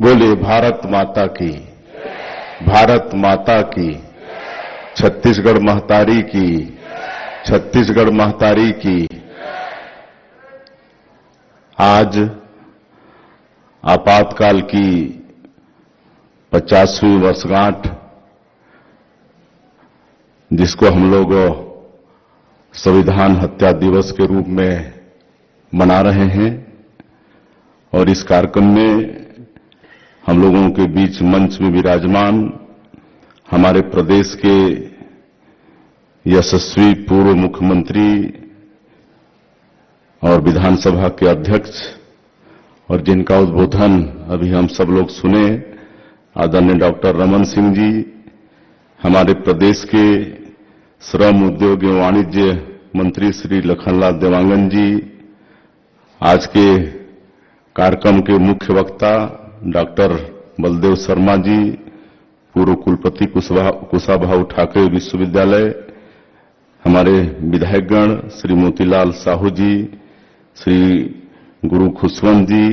बोलिए भारत माता की, भारत माता की, छत्तीसगढ़ महतारी की, छत्तीसगढ़ महतारी की। आज आपातकाल की 50वीं वर्षगांठ, जिसको हम लोग संविधान हत्या दिवस के रूप में मना रहे हैं, और इस कार्यक्रम में हम लोगों के बीच मंच में विराजमान हमारे प्रदेश के यशस्वी पूर्व मुख्यमंत्री और विधानसभा के अध्यक्ष, और जिनका उद्बोधन अभी हम सब लोग सुने, आदरणीय डॉक्टर रमन सिंह जी, हमारे प्रदेश के श्रम उद्योग एवं वाणिज्य मंत्री श्री लखनलाल देवांगन जी, आज के कार्यक्रम के मुख्य वक्ता डॉक्टर बलदेव शर्मा जी, पूर्व कुलपति कुशाभाऊ ठाकरे विश्वविद्यालय, हमारे विधायकगण श्री मोतीलाल साहू जी, श्री गुरु खुशवंत जी,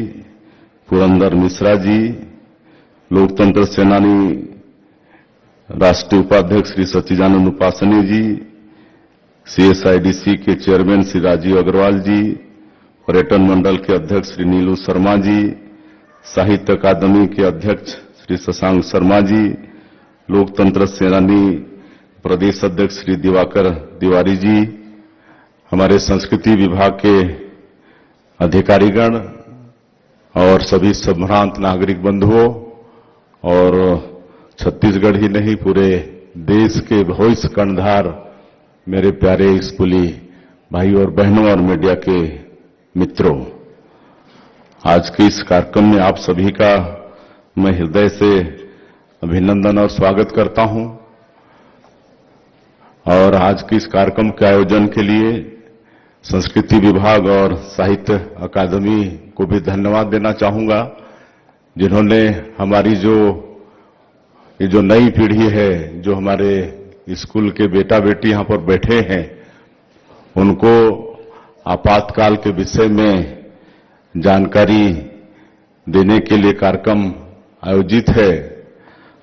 पुरंदर मिश्रा जी, लोकतंत्र सेनानी राष्ट्रीय उपाध्यक्ष श्री सच्चिदानंद उपासनी जी, सीएसआईडीसी के चेयरमैन श्री राजीव अग्रवाल जी, पर्यटन मंडल के अध्यक्ष श्री नीलू शर्मा जी, साहित्य अकादमी के अध्यक्ष श्री शशांक शर्मा जी, लोकतंत्र सेनानी प्रदेश अध्यक्ष श्री दिवाकर तिवारी जी, हमारे संस्कृति विभाग के अधिकारीगण और सभी संभ्रांत नागरिक बंधुओं, और छत्तीसगढ़ ही नहीं पूरे देश के भविष्य कर्णधार मेरे प्यारे स्कूली भाई और बहनों और मीडिया के मित्रों, आज के इस कार्यक्रम में आप सभी का मैं हृदय से अभिनंदन और स्वागत करता हूं। और आज के इस कार्यक्रम के आयोजन के लिए संस्कृति विभाग और साहित्य अकादमी को भी धन्यवाद देना चाहूंगा, जिन्होंने हमारी ये जो नई पीढ़ी है, जो हमारे स्कूल के बेटा बेटी यहां पर बैठे हैं, उनको आपातकाल के विषय में जानकारी देने के लिए कार्यक्रम आयोजित है।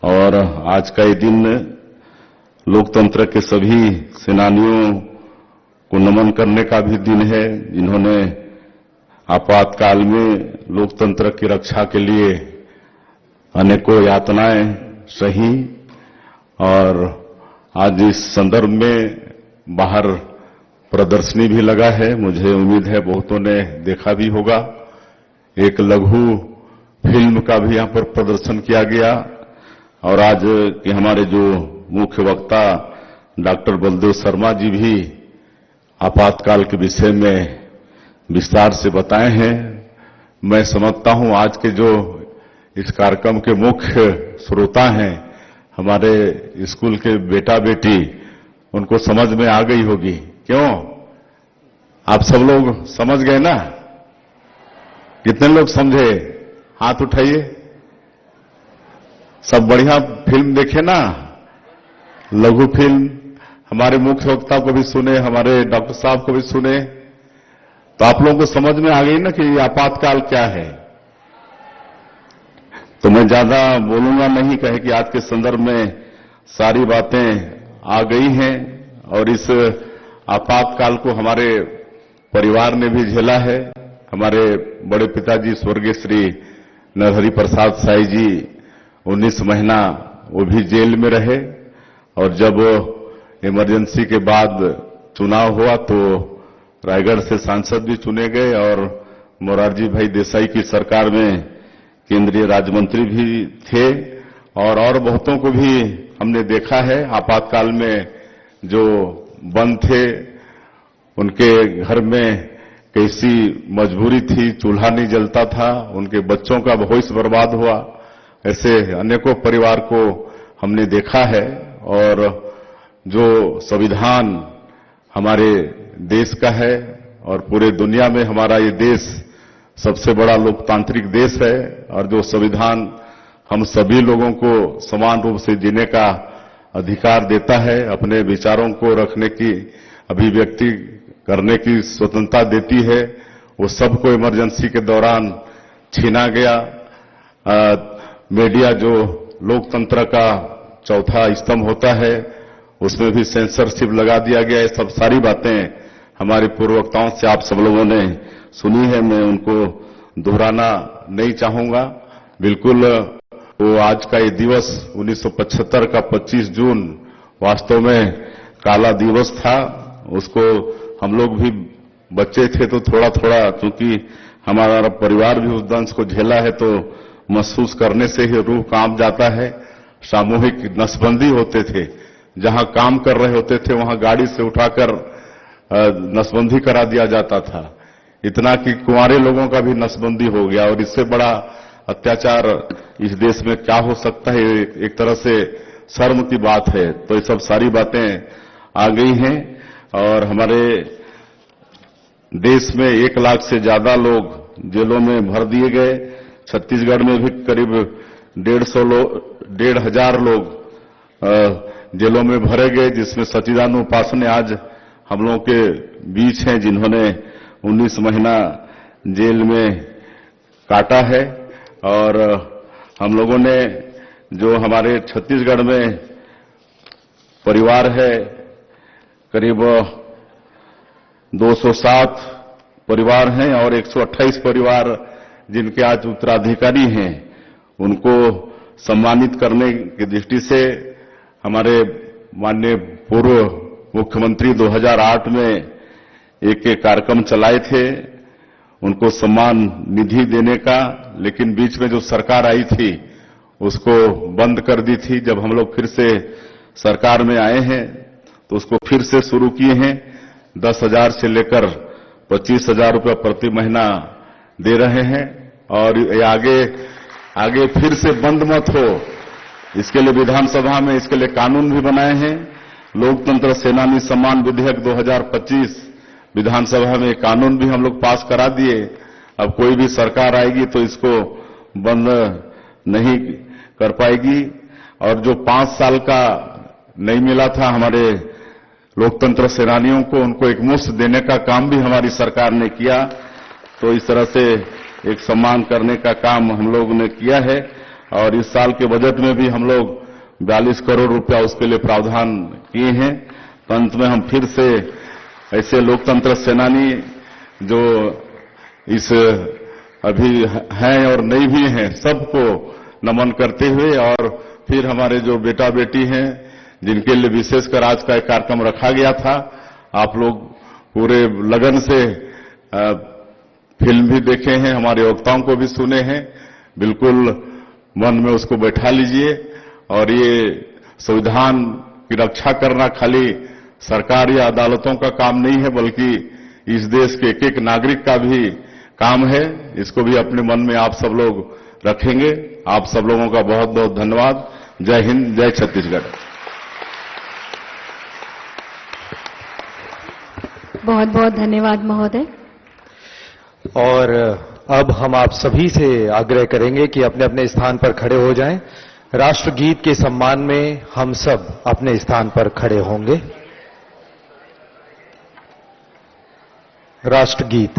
और आज का ये दिन लोकतंत्र के सभी सेनानियों को नमन करने का भी दिन है, जिन्होंने आपातकाल में लोकतंत्र की रक्षा के लिए अनेकों यातनाएं सही। और आज इस संदर्भ में बाहर प्रदर्शनी भी लगा है, मुझे उम्मीद है बहुतों ने देखा भी होगा। एक लघु फिल्म का भी यहां पर प्रदर्शन किया गया, और आज के हमारे जो मुख्य वक्ता डॉक्टर बलदेव शर्मा जी भी आपातकाल के विषय में विस्तार से बताए हैं। मैं समझता हूं आज के जो इस कार्यक्रम के मुख्य श्रोता हैं, हमारे स्कूल के बेटा बेटी, उनको समझ में आ गई होगी। क्यों? आप सब लोग समझ गए ना? कितने लोग समझे? हाथ उठाइए। सब बढ़िया फिल्म देखे ना? लघु फिल्म। हमारे मुख्य वक्ता को भी सुने, हमारे डॉक्टर साहब को भी सुने, तो आप लोगों को समझ में आ गई ना कि आपातकाल क्या है। तो मैं ज्यादा बोलूंगा नहीं, कहे कि आज के संदर्भ में सारी बातें आ गई हैं, और इस आपातकाल को हमारे परिवार ने भी झेला है। हमारे बड़े पिताजी स्वर्गीय श्री नरहरि प्रसाद साई जी 19 महीना वो भी जेल में रहे, और जब इमरजेंसी के बाद चुनाव हुआ तो रायगढ़ से सांसद भी चुने गए, और मोरारजी भाई देसाई की सरकार में केंद्रीय राज्य मंत्री भी थे, और बहुतों को भी हमने देखा है। आपातकाल में जो बंद थे, उनके घर में कैसी मजबूरी थी, चूल्हा नहीं जलता था, उनके बच्चों का भविष्य बर्बाद हुआ, ऐसे अनेकों परिवार को हमने देखा है। और जो संविधान हमारे देश का है, और पूरे दुनिया में हमारा ये देश सबसे बड़ा लोकतांत्रिक देश है, और जो संविधान हम सभी लोगों को समान रूप से जीने का अधिकार देता है, अपने विचारों को रखने की, अभिव्यक्ति करने की स्वतंत्रता देती है, वो सबको इमरजेंसी के दौरान छीना गया। मीडिया जो लोकतंत्र का चौथा स्तंभ होता है, उसमें भी सेंसरशिप लगा दिया गया है। सब सारी बातें हमारे पूर्व वक्ताओं से आप सब लोगों ने सुनी है, मैं उनको दोहराना नहीं चाहूंगा। बिल्कुल वो आज का ये दिवस 1975 का 25 जून वास्तव में काला दिवस था। उसको हम लोग भी बच्चे थे तो थोड़ा थोड़ा, क्योंकि हमारा परिवार भी उस दंश को झेला है, तो महसूस करने से ही रूह कांप जाता है। सामूहिक नसबंदी होते थे, जहां काम कर रहे होते थे वहां गाड़ी से उठाकर नसबंदी करा दिया जाता था। इतना कि कुंवारे लोगों का भी नसबंदी हो गया, और इससे बड़ा अत्याचार इस देश में क्या हो सकता है। एक तरह से शर्म की बात है। तो ये सब सारी बातें आ गई हैं, और हमारे देश में 1 लाख से ज्यादा लोग जेलों में भर दिए गए। छत्तीसगढ़ में भी करीब 1,500 लोग जेलों में भरे गए, जिसमें सच्चिदानंद उपासने आज हम लोगों के बीच हैं, जिन्होंने 19 महीना जेल में काटा है। और हम लोगों ने जो हमारे छत्तीसगढ़ में परिवार है, करीब 207 परिवार हैं, और 128 परिवार जिनके आज उत्तराधिकारी हैं, उनको सम्मानित करने की दृष्टि से हमारे माननीय पूर्व मुख्यमंत्री 2008 में एक कार्यक्रम चलाए थे, उनको सम्मान निधि देने का। लेकिन बीच में जो सरकार आई थी उसको बंद कर दी थी। जब हम लोग फिर से सरकार में आए हैं तो उसको फिर से शुरू किए हैं। 10,000 से लेकर 25,000 रुपये प्रति महीना दे रहे हैं, और आगे फिर से बंद मत हो, इसके लिए विधानसभा में इसके लिए कानून भी बनाए हैं। लोकतंत्र सेनानी सम्मान विधेयक 2025 विधानसभा में कानून भी हम लोग पास करा दिए। अब कोई भी सरकार आएगी तो इसको बंद नहीं कर पाएगी। और जो 5 साल का नहीं मिला था हमारे लोकतंत्र सेनानियों को, उनको एक मुश्त देने का काम भी हमारी सरकार ने किया। तो इस तरह से एक सम्मान करने का काम हम लोग ने किया है। और इस साल के बजट में भी हम लोग 42 करोड़ रुपया उसके लिए प्रावधान किए हैं। तो अंत में हम फिर से ऐसे लोकतंत्र सेनानी जो इस अभी हैं और नहीं भी हैं, सबको नमन करते हुए, और फिर हमारे जो बेटा बेटी हैं जिनके लिए विशेषकर आज का एक कार्यक्रम रखा गया था, आप लोग पूरे लगन से फिल्म भी देखे हैं, हमारे वक्ताओं को भी सुने हैं। बिल्कुल मन में उसको बैठा लीजिए। और ये संविधान की रक्षा करना खाली सरकार या अदालतों का काम नहीं है, बल्कि इस देश के एक एक नागरिक का भी काम है। इसको भी अपने मन में आप सब लोग रखेंगे। आप सब लोगों का बहुत बहुत धन्यवाद। जय हिंद, जय छत्तीसगढ़। बहुत बहुत धन्यवाद महोदय। और अब हम आप सभी से आग्रह करेंगे कि अपने अपने स्थान पर खड़े हो जाएं। राष्ट्रगीत के सम्मान में हम सब अपने स्थान पर खड़े होंगे। राष्ट्रगीत।